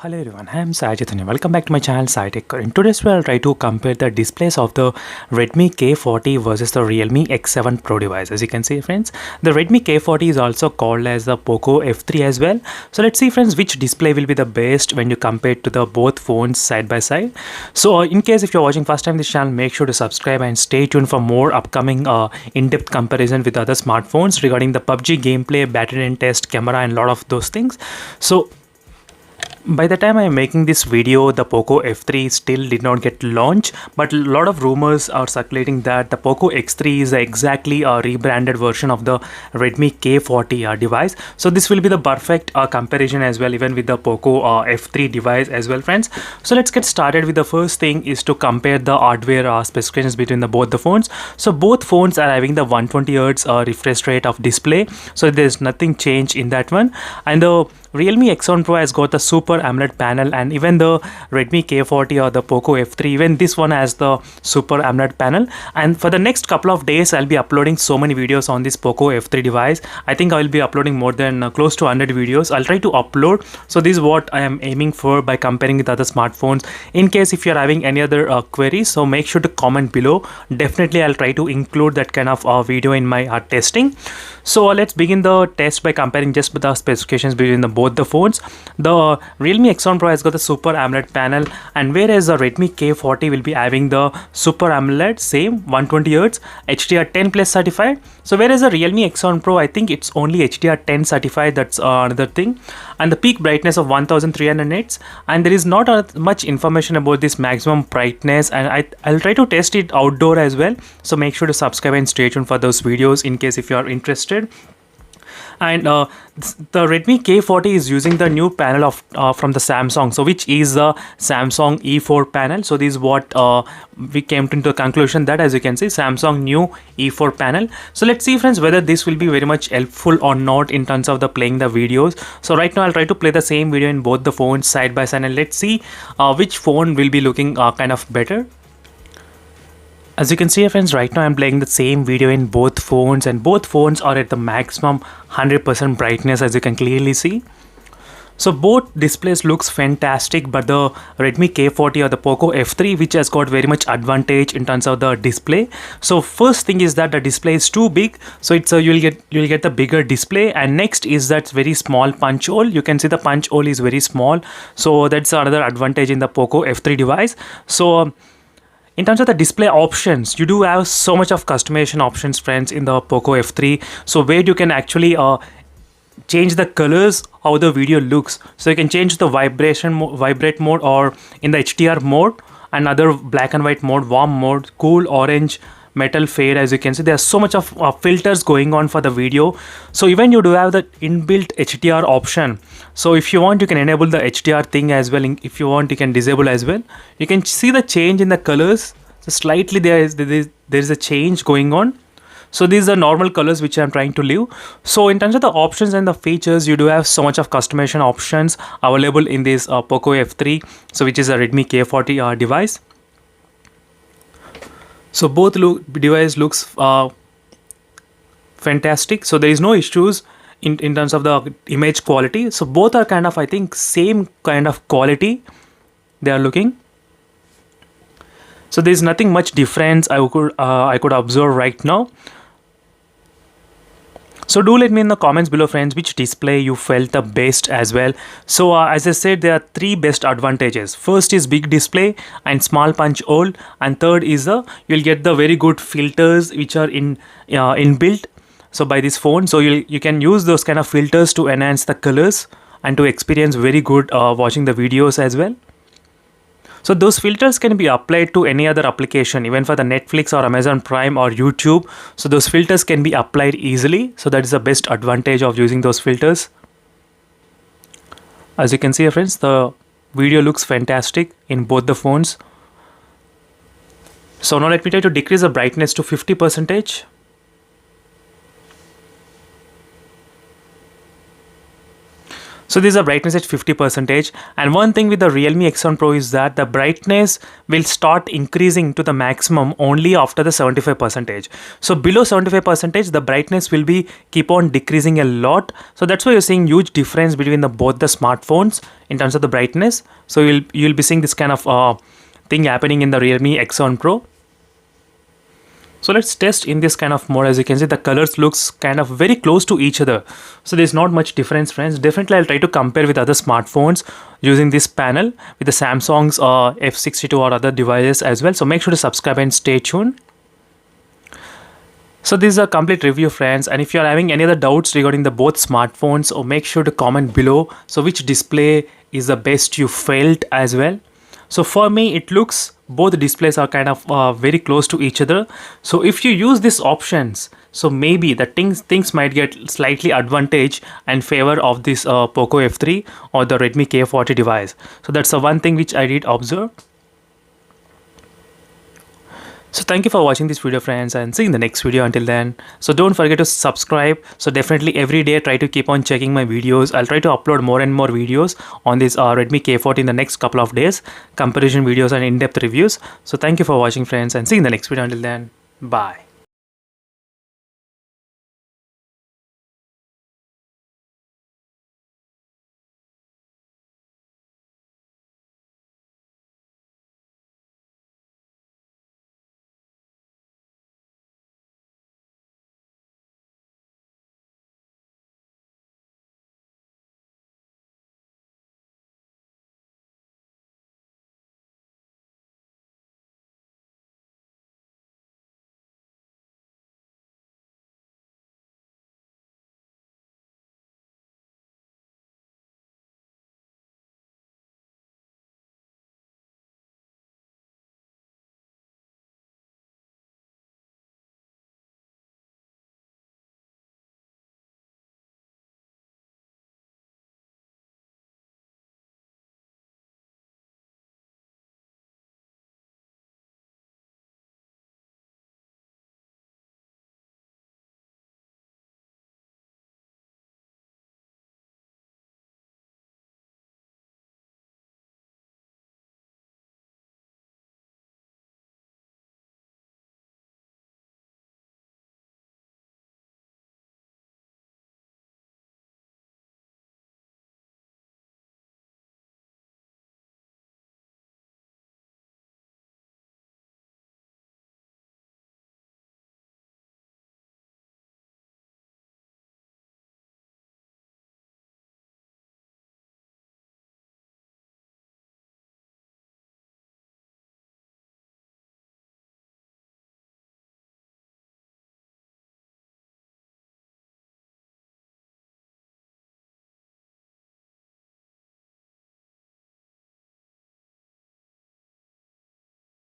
Hello everyone, I am Sai Chaitanya. Welcome back to my channel Sai Tech. In today's video, I'll try to compare the displays of the Redmi K40 versus the Realme X7 Pro device. As you can see friends, the Redmi K40 is also called as the Poco F3 as well. So let's see friends which display will be the best when you compare to the both phones side by side. So in case if you're watching first time this channel, make sure to subscribe and stay tuned for more upcoming in-depth comparison with other smartphones regarding the PUBG gameplay, battery and test, camera and lot of those things. So by the time I am making this video, the Poco F3 still did not get launched, but a lot of rumors are circulating that the Poco X3 is exactly a rebranded version of the Redmi K40 device. So this will be the perfect comparison as well, even with the Poco F3 device as well, friends. So let's get started with the first thing is to compare the hardware specifications between both the phones. So both phones are having the 120 Hz refresh rate of display, so there's nothing changed in that one. And the Realme X7 Pro has got the Super AMOLED panel, and even the Redmi K40 or the Poco F3, even this one has the Super AMOLED panel. And for the next couple of days, I'll be uploading so many videos on this Poco F3 device. I think I will be uploading more than close to 100 videos. I'll try to upload. So this is what I am aiming for by comparing with other smartphones. In case if you're having any other queries, so make sure to comment below. Definitely I'll try to include that kind of video in my testing. So let's begin the test by comparing just with the specifications between both the phones. The Realme X7 Pro has got the Super AMOLED panel, and whereas the Redmi K40 will be having the Super AMOLED, same 120 Hz, HDR10 plus certified. So whereas the Realme X7 Pro, I think it's only HDR10 certified, that's another thing. And the peak brightness of 1300 nits, and there is not much information about this maximum brightness, and I'll try to test it outdoor as well. So make sure to subscribe and stay tuned for those videos in case if you are interested. And the Redmi K40 is using the new panel of from the Samsung, so which is the Samsung E4 panel. So this is what we came to the conclusion that, as you can see, Samsung new E4 panel. So let's see friends whether this will be very much helpful or not in terms of the playing the videos. So right now I'll try to play the same video in both the phones side by side, and let's see which phone will be looking kind of better. As you can see friends, right now I'm playing the same video in both phones, and both phones are at the maximum 100% brightness, as you can clearly see. So both displays looks fantastic, but the Redmi K40 or the Poco F3, which has got very much advantage in terms of the display. So first thing is that the display is too big, so it's you'll get the bigger display. And next is that very small punch hole. You can see the punch hole is very small, so that's another advantage in the Poco F3 device. So in terms of the display options, you do have so much of customization options friends in the Poco F3. So where you can actually change the colors, how the video looks. So you can change the vibrate mode, or in the HDR mode, another black and white mode, warm mode, cool, orange, metal, fade. As you can see, there's so much of filters going on for the video. So even you do have the inbuilt HDR option. So if you want, you can enable the HDR thing as well. If you want, you can disable as well. You can see the change in the colors. So slightly there is a change going on. So these are normal colors which I'm trying to leave. So in terms of the options and the features, you do have so much of customization options available in this Poco F3, so which is a Redmi K40 device. So both device looks fantastic. So there is no issues in terms of the image quality. So both are kind of, I think, same kind of quality they are looking. So there is nothing much difference I could observe right now. So do let me in the comments below friends which display you felt the best as well. So as I said, there are three best advantages. First is big display and small punch hole, and third is you'll get the very good filters which are inbuilt so by this phone. So you can use those kind of filters to enhance the colors and to experience very good watching the videos as well. So those filters can be applied to any other application, even for the Netflix or Amazon Prime or YouTube. So those filters can be applied easily. So that is the best advantage of using those filters. As you can see friends, the video looks fantastic in both the phones. So now let me try to decrease the brightness to 50%. So this is a brightness at 50%. And one thing with the Realme X7 Pro is that the brightness will start increasing to the maximum only after the 75%. So below 75%, the brightness will be keep on decreasing a lot. So that's why you're seeing huge difference between both the smartphones in terms of the brightness. So you'll be seeing this kind of thing happening in the Realme X7 Pro. So let's test in this kind of mode. As you can see, the colors looks kind of very close to each other. So there's not much difference, friends. Definitely I'll try to compare with other smartphones using this panel with the Samsung's F62 or other devices as well. So make sure to subscribe and stay tuned. So this is a complete review, friends, and if you are having any other doubts regarding the both smartphones, or make sure to comment below. So which display is the best you felt as well. So for me, it looks both displays are kind of very close to each other. So if you use these options, so maybe the things might get slightly advantage and favor of this Poco F3 or the Redmi K40 device. So that's the one thing which I did observe. So thank you for watching this video, friends, and see you in the next video. Until then, so don't forget to subscribe. So definitely every day try to keep on checking my videos. I'll try to upload more and more videos on this Redmi K40 in the next couple of days, comparison videos and in-depth reviews. So thank you for watching, friends, and see you in the next video. Until then, bye.